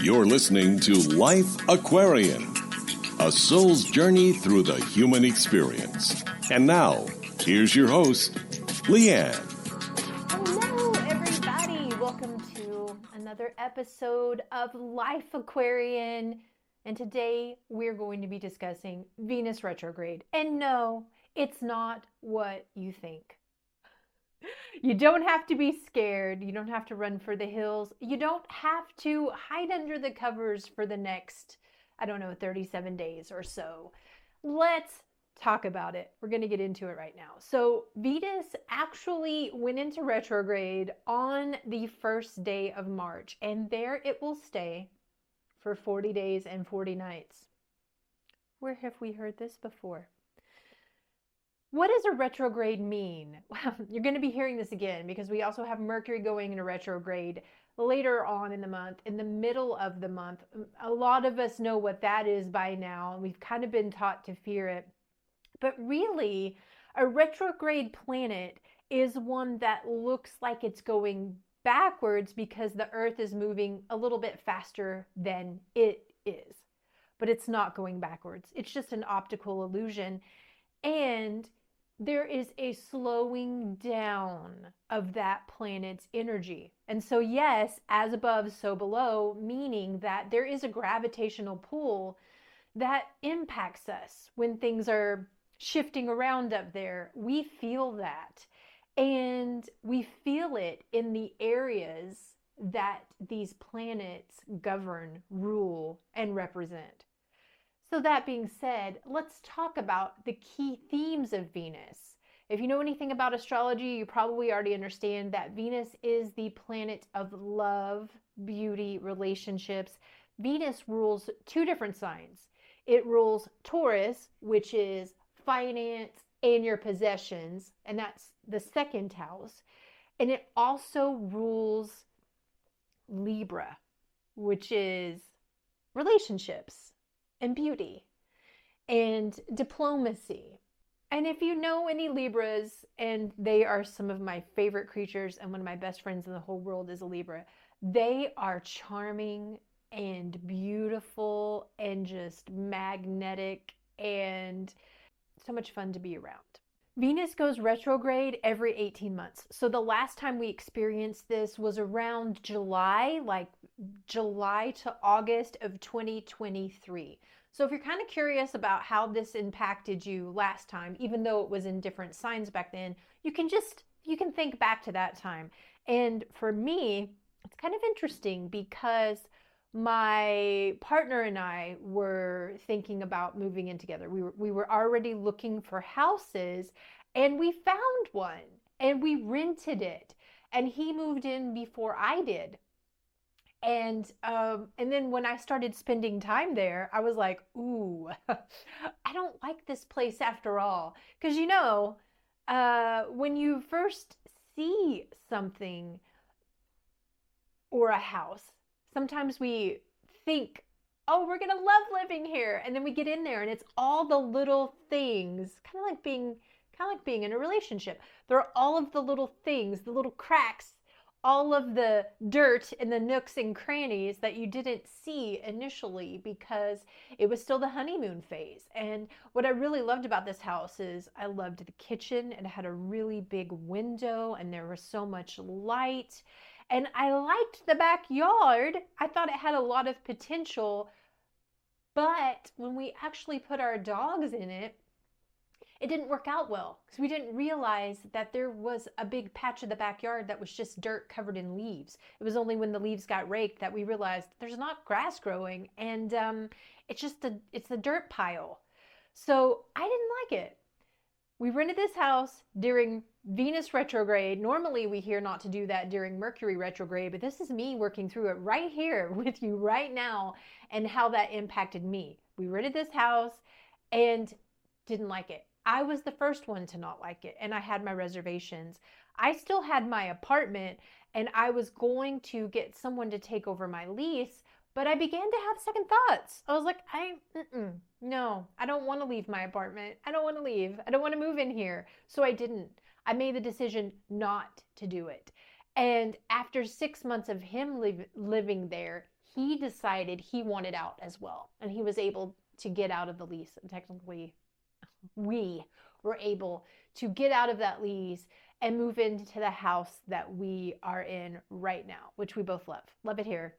You're listening to Life Aquarian, a soul's journey through the human experience. And now, here's your host, Leanne. Hello, everybody. Welcome to another episode of Life Aquarian. And today we're going to be discussing Venus retrograde. And no, it's not what you think. You don't have to be scared. You don't have to run for the hills. You don't have to hide under the covers for the next, 37 days or so. Let's talk about it. We're going to get into it right now. So Venus actually went into retrograde on the first day of March, and there it will stay for 40 days and 40 nights. Where have we heard this before? What does a retrograde mean? Well, you're going to be hearing this again because we also have Mercury going into retrograde later on in the month, in the middle of the month. A lot of us know what that is by now. We've kind of been taught to fear it. But really, a retrograde planet is one that looks like it's going backwards because the Earth is moving a little bit faster than it is. But it's not going backwards. It's just an optical illusion. And there is a slowing down of that planet's energy. And so yes, as above, so below, meaning that there is a gravitational pull that impacts us when things are shifting around up there. We feel that. And we feel it in the areas that these planets govern, rule, and represent. So that being said, let's talk about the key themes of Venus. If you know anything about astrology, you probably already understand that Venus is the planet of love, beauty, relationships. Venus rules two different signs. It rules Taurus, which is finance and your possessions, and that's the second house. And it also rules Libra, which is relationships and beauty and diplomacy. And if you know any Libras, and they are some of my favorite creatures, and one of my best friends in the whole world is a Libra, they are charming and beautiful and just magnetic and so much fun to be around. Venus goes retrograde every 18 months. So the last time we experienced this was around July, like July to August of 2023. So if you're kind of curious about how this impacted you last time, even though it was in different signs back then, you can think back to that time. And for me, it's kind of interesting because my partner and I were thinking about moving in together. We were already looking for houses, and we found one and we rented it, and he moved in before I did. And then when I started spending time there, I was like, ooh, I don't like this place after all. Because when you first see something or a house, sometimes we think, oh, we're going to love living here. And then we get in there and it's all the little things, kind of like being in a relationship. There are all of the little things, the little cracks, all of the dirt in the nooks and crannies that you didn't see initially because it was still the honeymoon phase. And what I really loved about this house is I loved the kitchen. It had a really big window and there was so much light. And I liked the backyard. I thought it had a lot of potential. But when we actually put our dogs in it, it didn't work out well because we didn't realize that there was a big patch of the backyard that was just dirt covered in leaves. It was only when the leaves got raked that we realized there's not grass growing, and it's a dirt pile. So I didn't like it. We rented this house during Venus retrograde. Normally we hear not to do that during Mercury retrograde, but this is me working through it right here with you right now and how that impacted me. We rented this house and didn't like it. I was the first one to not like it, and I had my reservations. I still had my apartment, and I was going to get someone to take over my lease, but I began to have second thoughts. I was like, no, I don't want to leave my apartment. I don't want to leave. I don't want to move in here. So I didn't. I made the decision not to do it. And after 6 months of him living there, he decided he wanted out as well. And he was able to get out of the lease. And technically, we were able to get out of that lease and move into the house that we are in right now, which we both love. Love it here.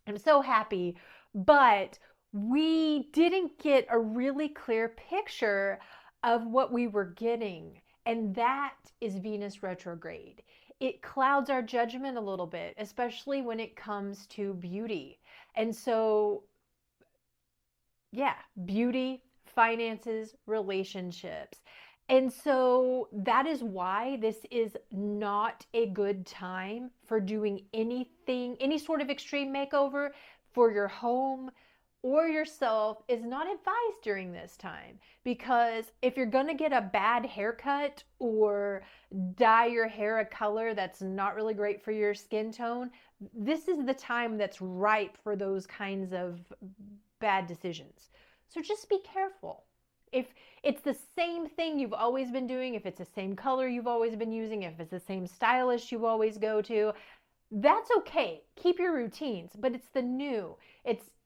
I'm so happy, but we didn't get a really clear picture of what we were getting, and that is Venus retrograde. It clouds our judgment a little bit, especially when it comes to beauty. And so, yeah, beauty, finances, relationships. And so that is why this is not a good time for doing anything, any sort of extreme makeover for your home or yourself is not advised during this time. Because if you're going to get a bad haircut or dye your hair a color that's not really great for your skin tone, this is the time that's ripe for those kinds of bad decisions. So just be careful. If it's the same thing you've always been doing, if it's the same color you've always been using, if it's the same stylist you always go to, that's okay. Keep your routines, but it's the new.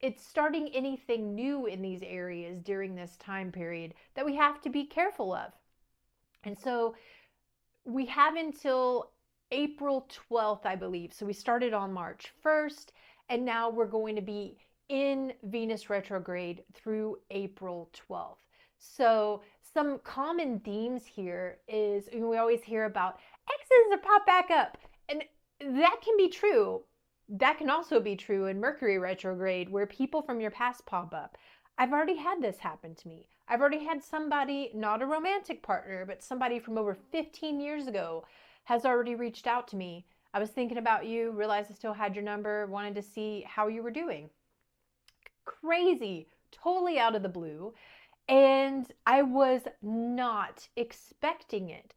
It's starting anything new in these areas during this time period that we have to be careful of. And so we have until April 12th, I believe. So we started on March 1st, and now we're going to be in Venus retrograde through April 12th. So some common themes here is, we always hear about exes that pop back up. And that can be true. That can also be true in Mercury retrograde, where people from your past pop up. I've already had this happen to me. I've already had somebody, not a romantic partner, but somebody from over 15 years ago has already reached out to me. I was thinking about you, realized I still had your number, wanted to see how you were doing. Crazy, totally out of the blue. And I was not expecting it.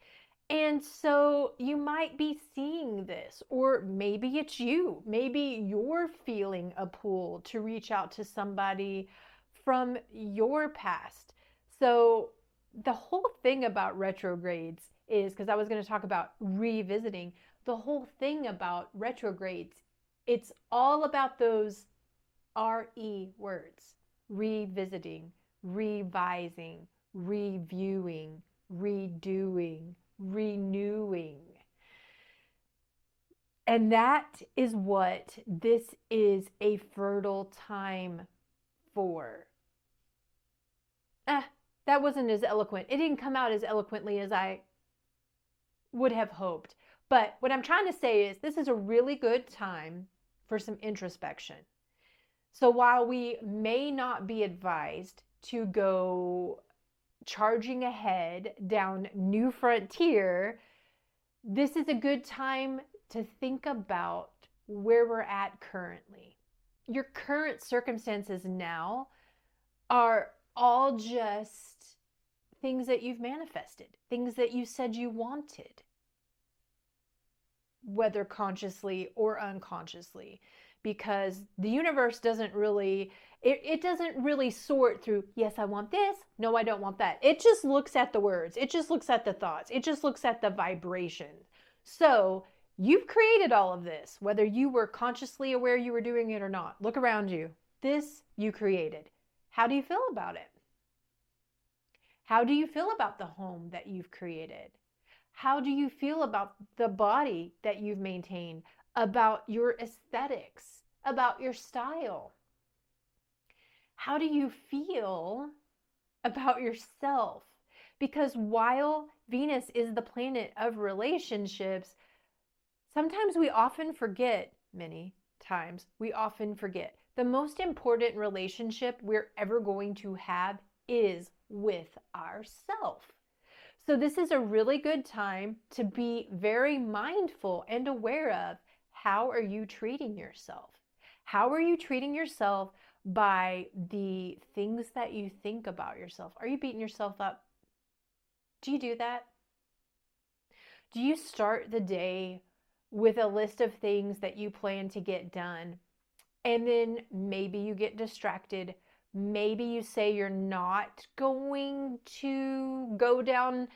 And so you might be seeing this, or maybe it's you. Maybe you're feeling a pull to reach out to somebody from your past. So the whole thing about retrogrades is, because I was going to talk about revisiting, the whole thing about retrogrades, it's all about those RE words: revisiting, revising, reviewing, redoing, renewing. And that is what this is a fertile time for. That wasn't as eloquent. It didn't come out as eloquently as I would have hoped. But what I'm trying to say is this is a really good time for some introspection. So while we may not be advised to go charging ahead down new frontier, this is a good time to think about where we're at currently. Your current circumstances now are all just things that you've manifested, things that you said you wanted, whether consciously or unconsciously, because the universe doesn't really, it doesn't really sort through, yes, I want this, no, I don't want that. It just looks at the words. It just looks at the thoughts. It just looks at the vibration. So you've created all of this, whether you were consciously aware you were doing it or not. Look around you. This you created. How do you feel about it? How do you feel about the home that you've created? How do you feel about the body that you've maintained, about your aesthetics, about your style? How do you feel about yourself? Because while Venus is the planet of relationships, sometimes we often forget, many times, we often forget the most important relationship we're ever going to have is with ourselves. So this is a really good time to be very mindful and aware of, how are you treating yourself? How are you treating yourself by the things that you think about yourself? Are you beating yourself up? Do you do that? Do you start the day with a list of things that you plan to get done, and then maybe you get distracted? Maybe you say you're not going to go down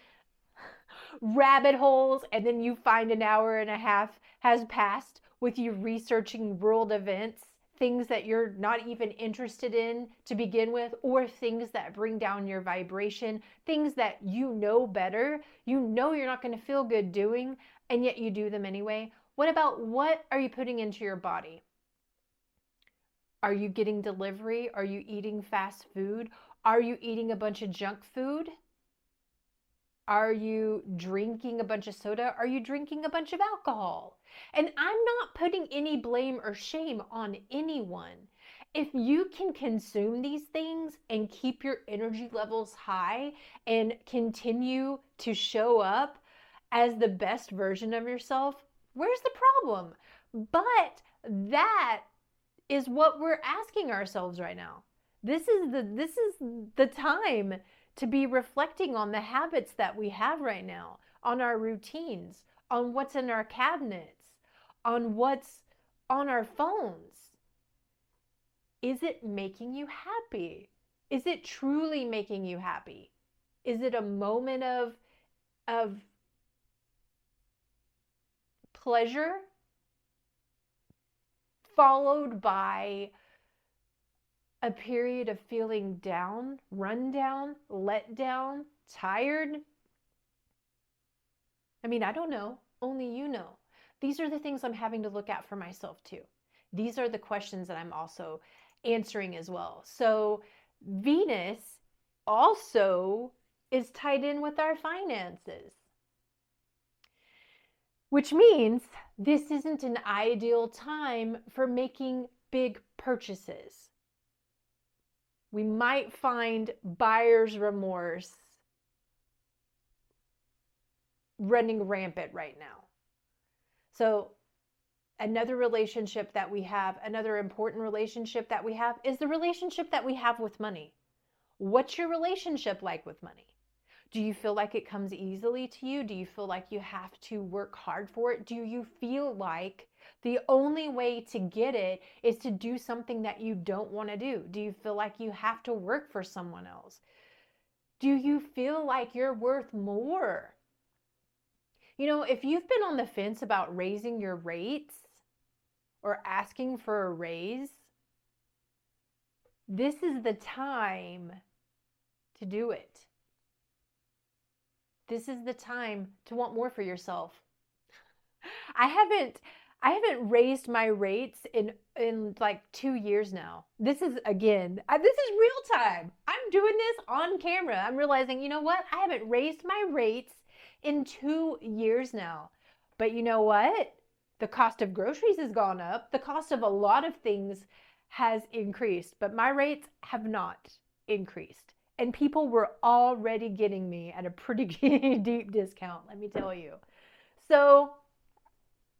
rabbit holes, and then you find an hour and a half has passed with you researching world events, things that you're not even interested in to begin with, or things that bring down your vibration, things that you know better, you know you're not going to feel good doing, and yet you do them anyway? What about what are you putting into your body? Are you getting delivery? Are you eating fast food? Are you eating a bunch of junk food? Are you drinking a bunch of soda? Are you drinking a bunch of alcohol? And I'm not putting any blame or shame on anyone. If you can consume these things and keep your energy levels high and continue to show up as the best version of yourself, where's the problem? But that is what we're asking ourselves right now. This is the time to be reflecting on the habits that we have right now, on our routines, on what's in our cabinets, on what's on our phones. Is it making you happy? Is it truly making you happy? Is it a moment of pleasure followed by a period of feeling down, run down, let down, tired? I mean, I don't know. Only you know. These are the things I'm having to look at for myself too. These are the questions that I'm also answering as well. So Venus also is tied in with our finances, which means this isn't an ideal time for making big purchases. We might find buyer's remorse running rampant right now. So another relationship that we have, another important relationship that we have, is the relationship that we have with money. What's your relationship like with money? Do you feel like it comes easily to you? Do you feel like you have to work hard for it? Do you feel like the only way to get it is to do something that you don't want to do? Do you feel like you have to work for someone else? Do you feel like you're worth more? You know, if you've been on the fence about raising your rates or asking for a raise, this is the time to do it. This is the time to want more for yourself. I haven't raised my rates in like 2 years now. This is real time. I'm doing this on camera. I'm realizing, you know what? I haven't raised my rates in 2 years now. But you know what? The cost of groceries has gone up. The cost of a lot of things has increased, but my rates have not increased. And people were already getting me at a pretty deep discount, let me tell you. So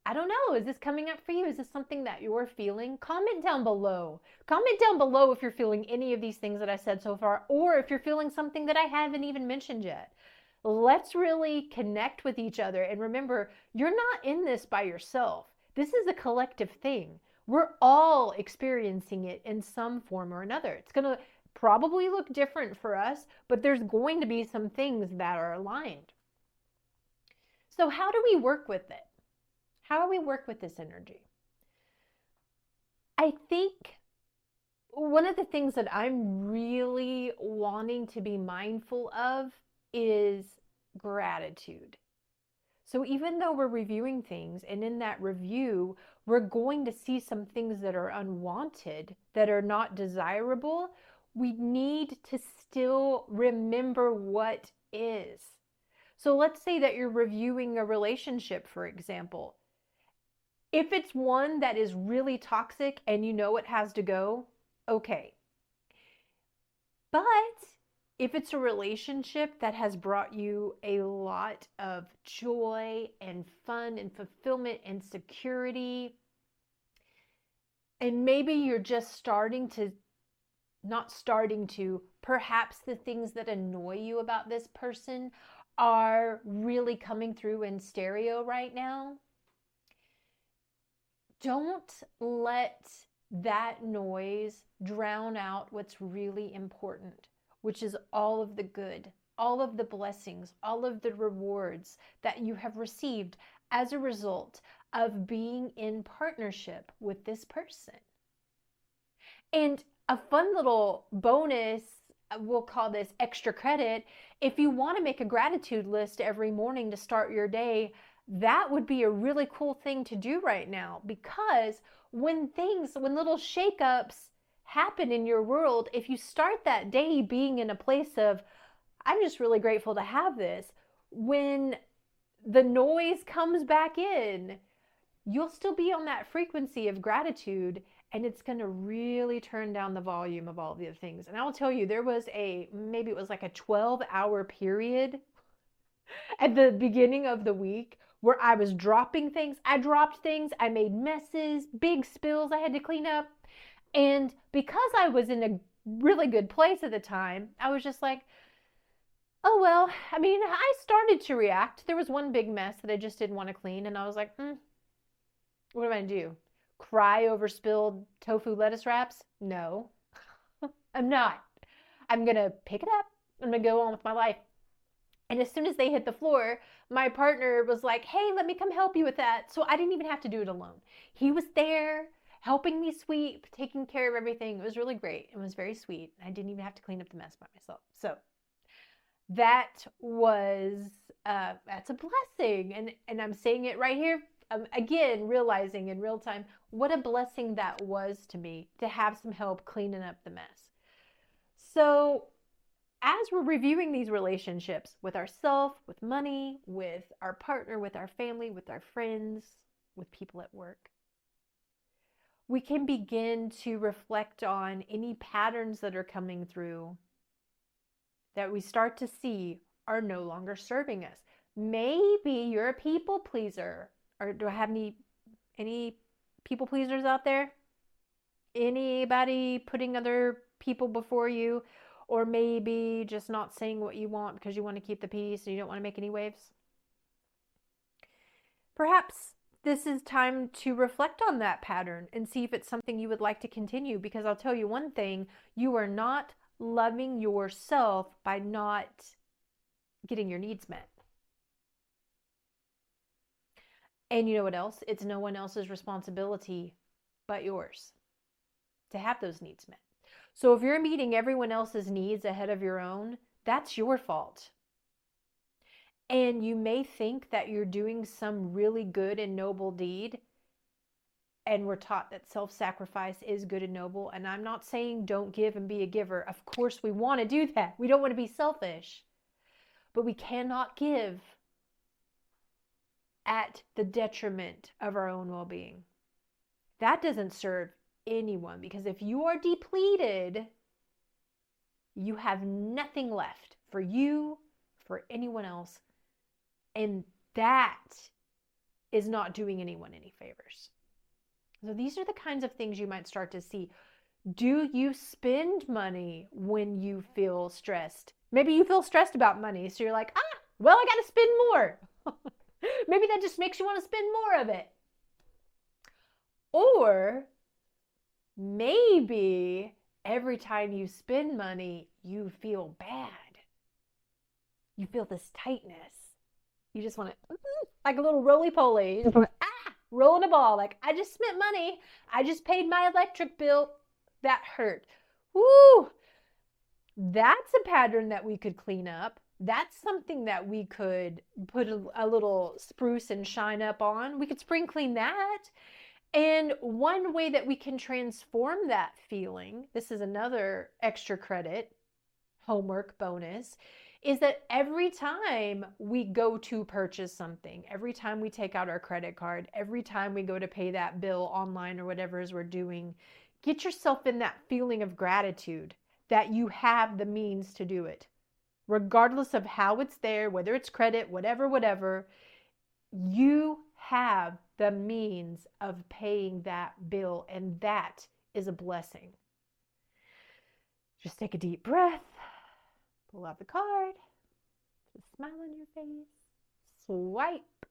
I don't know. Is this coming up for you? Is this something that you're feeling? Comment down below. Comment down below if you're feeling any of these things that I said so far, or if you're feeling something that I haven't even mentioned yet. Let's really connect with each other. And remember, you're not in this by yourself. This is a collective thing. We're all experiencing it in some form or another. It's going to probably look different for us, but there's going to be some things that are aligned. So how do we work with it? How do we work with this energy? I think one of the things that I'm really wanting to be mindful of is gratitude. So even though we're reviewing things, and in that review, we're going to see some things that are unwanted, that are not desirable, we need to still remember what is. So let's say that you're reviewing a relationship, for example. If it's one that is really toxic and you know it has to go, okay. But if it's a relationship that has brought you a lot of joy and fun and fulfillment and security, and maybe you're just perhaps the things that annoy you about this person are really coming through in stereo right now. Don't let that noise drown out what's really important, which is all of the good, all of the blessings, all of the rewards that you have received as a result of being in partnership with this person. And a fun little bonus, we'll call this extra credit. If you want to make a gratitude list every morning to start your day, that would be a really cool thing to do right now, because when little shakeups happen in your world, if you start that day being in a place of, I'm just really grateful to have this, when the noise comes back in, you'll still be on that frequency of gratitude, and it's going to really turn down the volume of all the other things. And I'll tell you, there was maybe it was like a 12-hour period at the beginning of the week where I was dropping things. I dropped things. I made messes, big spills I had to clean up. And because I was in a really good place at the time, I was just like, oh, well, I mean, I started to react. There was one big mess that I just didn't want to clean. And I was like, what am I going to do? Cry over spilled tofu lettuce wraps? No, I'm not. I'm going to pick it up. I'm going to go on with my life. And as soon as they hit the floor, my partner was like, hey, let me come help you with that. So I didn't even have to do it alone. He was there helping me sweep, taking care of everything. It was really great. It was very sweet. I didn't even have to clean up the mess by myself. So that was, that's a blessing. And I'm saying it right here. Again, realizing in real time what a blessing that was to me to have some help cleaning up the mess. So as we're reviewing these relationships with ourselves, with money, with our partner, with our family, with our friends, with people at work, we can begin to reflect on any patterns that are coming through that we start to see are no longer serving us. Maybe you're a people pleaser. Or do I have any people pleasers out there? Anybody putting other people before you? Or maybe just not saying what you want because you want to keep the peace and you don't want to make any waves? Perhaps this is time to reflect on that pattern and see if it's something you would like to continue, because I'll tell you one thing, you are not loving yourself by not getting your needs met. And you know what else? It's no one else's responsibility but yours to have those needs met. So if you're meeting everyone else's needs ahead of your own, that's your fault. And you may think that you're doing some really good and noble deed. And we're taught that self-sacrifice is good and noble. And I'm not saying don't give and be a giver. Of course, we want to do that. We don't want to be selfish. But we cannot give at the detriment of our own well-being. That doesn't serve anyone, because if you are depleted, you have nothing left for you, for anyone else, and that is not doing anyone any favors. So these are the kinds of things you might start to see. Do you spend money when you feel stressed? Maybe you feel stressed about money, so you're like, well, I got to spend more. Maybe that just makes you want to spend more of it. Or maybe every time you spend money, you feel bad. You feel this tightness. You just want to, like a little roly-poly, you just want to, rolling a ball. Like, I just spent money. I just paid my electric bill. That hurt. Woo! That's a pattern that we could clean up. That's something that we could put a little spruce and shine up on. We could spring clean that. And one way that we can transform that feeling, this is another extra credit, homework bonus, is that every time we go to purchase something, every time we take out our credit card, every time we go to pay that bill online or whatever it is we're doing, get yourself in that feeling of gratitude that you have the means to do it. Regardless of how it's there, whether it's credit, whatever, you have the means of paying that bill, and that is a blessing. Just take a deep breath, pull out the card, put a smile on your face, swipe,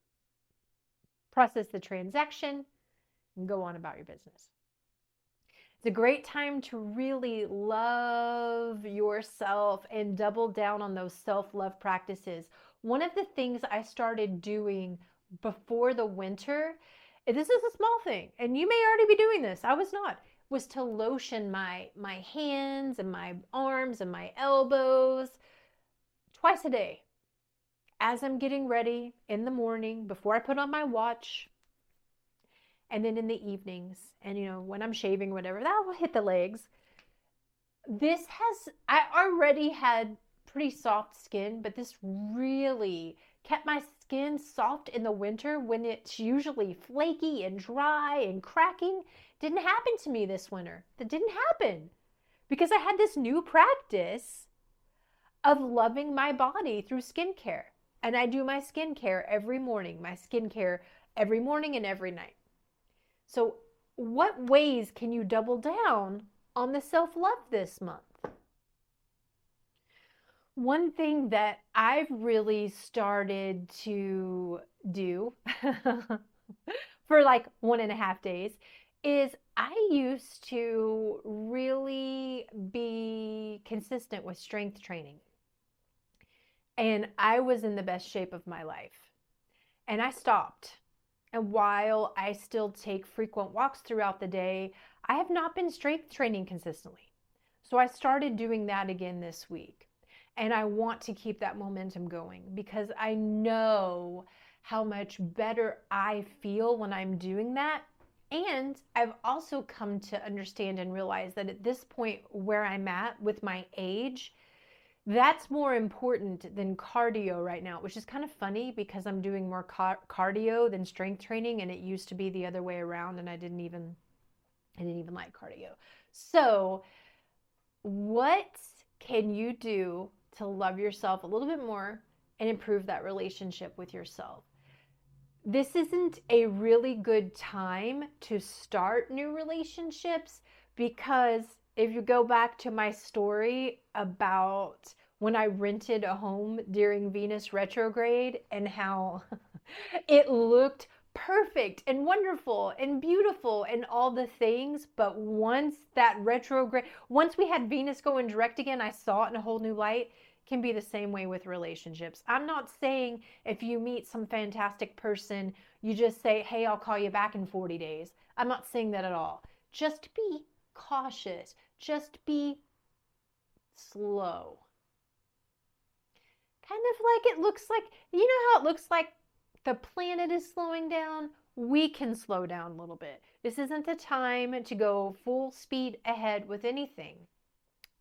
process the transaction, and go on about your business. It's a great time to really love yourself and double down on those self-love practices. One of the things I started doing before the winter, this is a small thing, and you may already be doing this. I was not. was to lotion my hands and my arms and my elbows twice a day as I'm getting ready in the morning before I put on my watch, and then in the evenings, and when I'm shaving or whatever, that will hit the legs. I already had pretty soft skin, but this really kept my skin soft in the winter when it's usually flaky and dry and cracking. Didn't happen to me this winter. That didn't happen because I had this new practice of loving my body through skincare. And I do my skincare every morning, and every night. So what ways can you double down on the self-love this month? One thing that I've really started to do for like 1.5 days is I used to really be consistent with strength training. And I was in the best shape of my life. And I stopped. And while I still take frequent walks throughout the day, I have not been strength training consistently. So I started doing that again this week. And I want to keep that momentum going because I know how much better I feel when I'm doing that. And I've also come to understand and realize that at this point where I'm at with my age, that's more important than cardio right now, which is kind of funny because I'm doing more cardio than strength training, and it used to be the other way around, and I didn't even like cardio. So what can you do to love yourself a little bit more and improve that relationship with yourself? This isn't a really good time to start new relationships because if you go back to my story about when I rented a home during Venus retrograde and how it looked perfect and wonderful and beautiful and all the things, but once we had Venus going direct again, I saw it in a whole new light. Can be the same way with relationships. I'm not saying if you meet some fantastic person, you just say, hey, I'll call you back in 40 days. I'm not saying that at all. Just be cautious. Just be slow. Kind of like it looks like, how it looks like the planet is slowing down? We can slow down a little bit. This isn't the time to go full speed ahead with anything.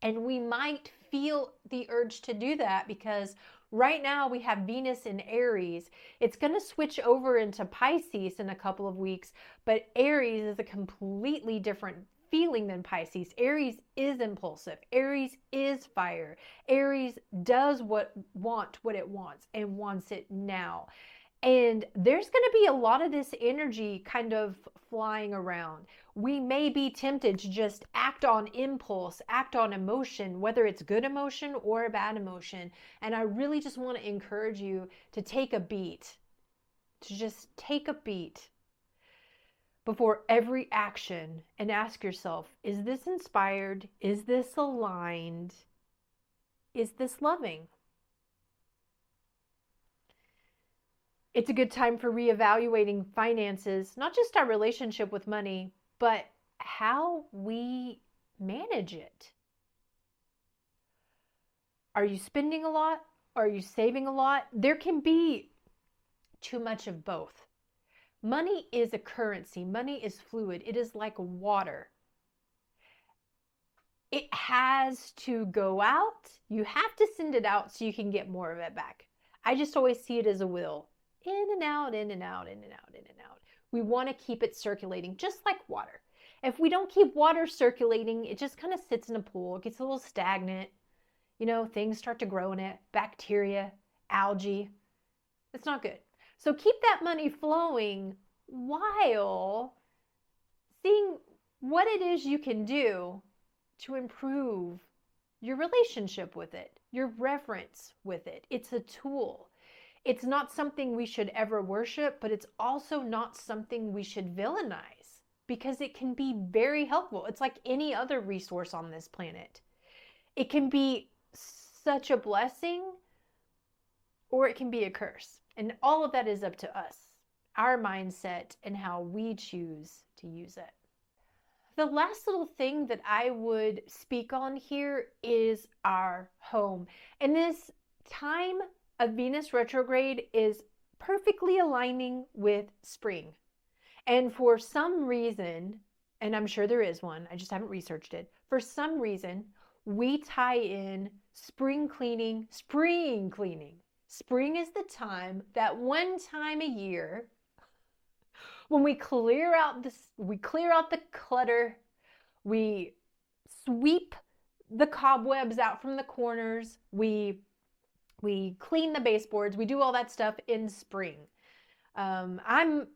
And we might feel the urge to do that because right now we have Venus in Aries. It's going to switch over into Pisces in a couple of weeks, but Aries is a completely different feeling than Pisces. Aries is impulsive. Aries is fire. Aries does want what it wants and wants it now. And there's going to be a lot of this energy kind of flying around. We may be tempted to just act on impulse, act on emotion, whether it's good emotion or a bad emotion. And I really just want to encourage you to take a beat, to just take a beat before every action and ask yourself, is this inspired? Is this aligned? Is this loving? It's a good time for reevaluating finances, not just our relationship with money, but how we manage it. Are you spending a lot? Are you saving a lot? There can be too much of both. Money is a currency. Money is fluid. It is like water. It has to go out. You have to send it out so you can get more of it back. I just always see it as a wheel. In and out, in and out, in and out, in and out. We want to keep it circulating, just like water. If we don't keep water circulating, it just kind of sits in a pool. It gets a little stagnant. Things start to grow in it. Bacteria, algae. It's not good. So keep that money flowing while seeing what it is you can do to improve your relationship with it, your reverence with it. It's a tool. It's not something we should ever worship, but it's also not something we should villainize because it can be very helpful. It's like any other resource on this planet. It can be such a blessing or it can be a curse. And all of that is up to us, our mindset, and how we choose to use it. The last little thing that I would speak on here is our home. And this time of Venus retrograde is perfectly aligning with spring. And for some reason, and I'm sure there is one, I just haven't researched it. For some reason, we tie in spring cleaning, spring cleaning. Spring is the time, that one time a year when we clear out the clutter, we sweep the cobwebs out from the corners, we clean the baseboards, we do all that stuff in spring. I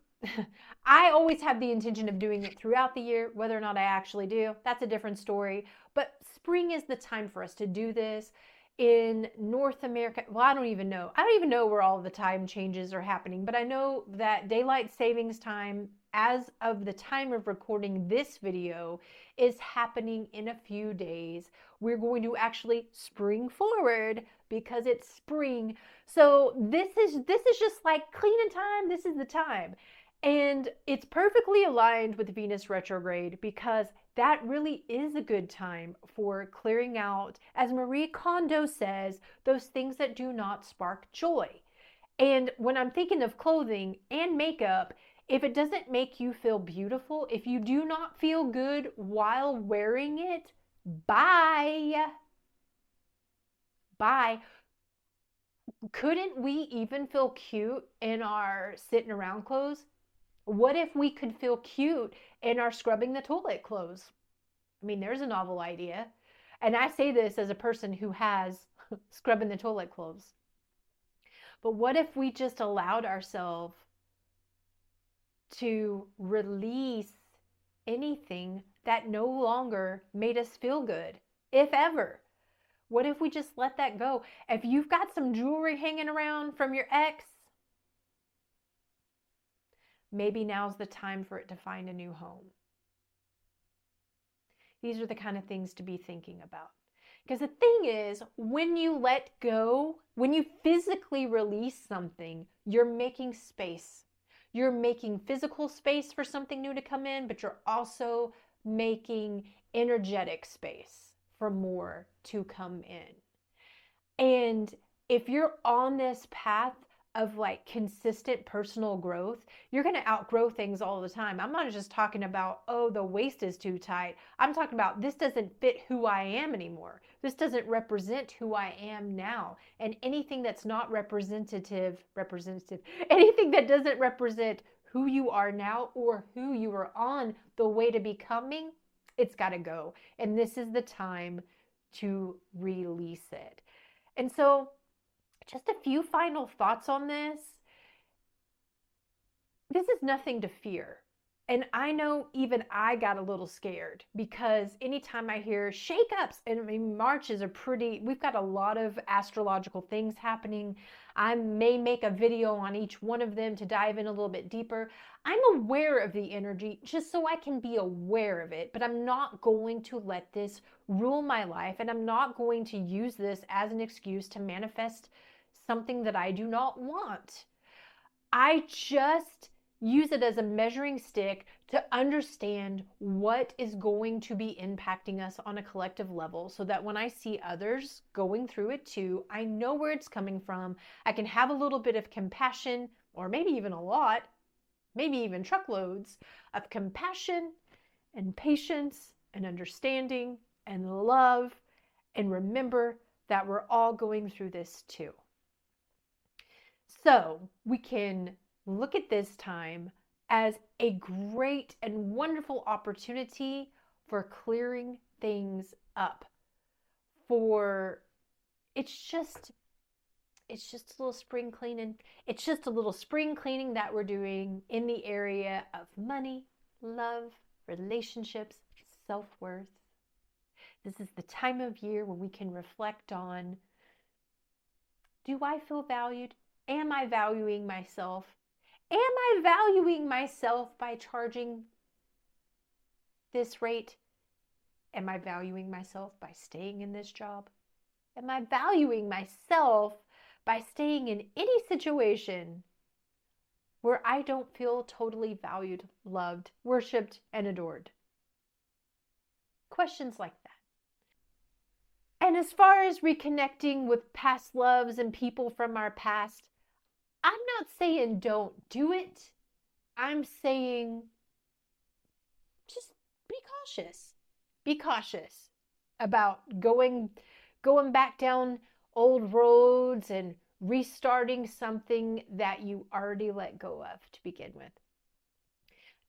always have the intention of doing it throughout the year. Whether or not I actually do, that's a different story. But spring is the time for us to do this. In North America, well, I don't even know where all the time changes are happening, but I know that daylight savings time, as of the time of recording this video, is happening in a few days. We're going to actually spring forward because it's spring. So this is just like cleaning time. This is the time. And it's perfectly aligned with Venus retrograde because that really is a good time for clearing out, as Marie Kondo says, those things that do not spark joy. And when I'm thinking of clothing and makeup, if it doesn't make you feel beautiful, if you do not feel good while wearing it, bye. Bye. Couldn't we even feel cute in our sitting around clothes? What if we could feel cute in our scrubbing the toilet clothes? I mean, there's a novel idea. And I say this as a person who has scrubbing the toilet clothes. But what if we just allowed ourselves to release anything that no longer made us feel good, if ever? What if we just let that go? If you've got some jewelry hanging around from your ex, maybe now's the time for it to find a new home. These are the kind of things to be thinking about. Because the thing is, when you let go, when you physically release something, you're making space. You're making physical space for something new to come in, but you're also making energetic space for more to come in. And if you're on this path of like consistent personal growth, you're going to outgrow things all the time. I'm not just talking about, oh, the waist is too tight. I'm talking about this doesn't fit who I am anymore. This doesn't represent who I am now. And anything that's not representative, anything that doesn't represent who you are now or who you are on the way to becoming, it's got to go. And this is the time to release it. And so just a few final thoughts on this. This is nothing to fear. And I know even I got a little scared because anytime I hear shakeups, and I mean, March is we've got a lot of astrological things happening. I may make a video on each one of them to dive in a little bit deeper. I'm aware of the energy just so I can be aware of it, but I'm not going to let this rule my life, and I'm not going to use this as an excuse to manifest something that I do not want. I just use it as a measuring stick to understand what is going to be impacting us on a collective level so that when I see others going through it too, I know where it's coming from. I can have a little bit of compassion, or maybe even a lot, maybe even truckloads of compassion and patience and understanding and love, and remember that we're all going through this too. So we can look at this time as a great and wonderful opportunity for clearing things up. It's just a little spring cleaning. It's just a little spring cleaning that we're doing in the area of money, love, relationships, self-worth. This is the time of year when we can reflect on, do I feel valued? Am I valuing myself? Am I valuing myself by charging this rate? Am I valuing myself by staying in this job? Am I valuing myself by staying in any situation where I don't feel totally valued, loved, worshipped, and adored? Questions like that. And as far as reconnecting with past loves and people from our past, I'm not saying don't do it. I'm saying just be cautious. Be cautious about going back down old roads and restarting something that you already let go of to begin with.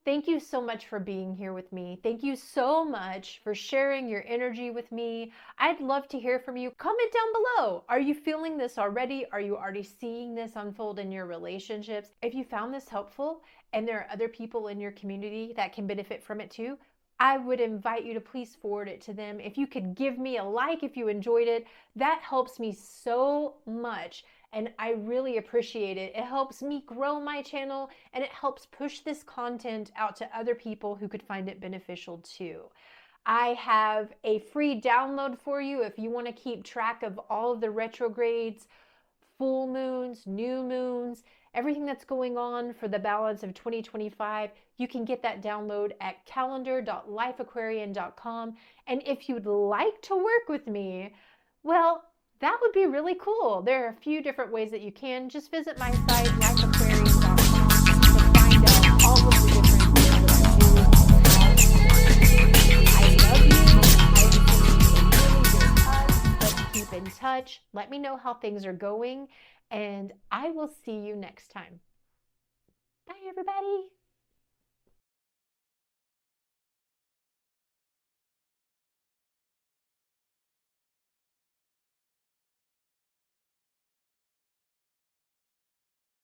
Thank you so much for being here with me. Thank you so much for sharing your energy with me. I'd love to hear from you. Comment down below. Are you feeling this already? Are you already seeing this unfold in your relationships? If you found this helpful and there are other people in your community that can benefit from it too, I would invite you to please forward it to them. If you could give me a like if you enjoyed it, that helps me so much. And I really appreciate it. It helps me grow my channel and it helps push this content out to other people who could find it beneficial too. I have a free download for you if you want to keep track of all of the retrogrades, full moons, new moons, everything that's going on for the balance of 2025. You can get that download at calendar.lifeaquarian.com. And if you'd like to work with me, well, that would be really cool. There are a few different ways that you can. Just visit my site, lifeaquarian.com, to find out all of the different things that I do. I love you. I just need to keep in touch. Let me know how things are going, and I will see you next time. Bye, everybody.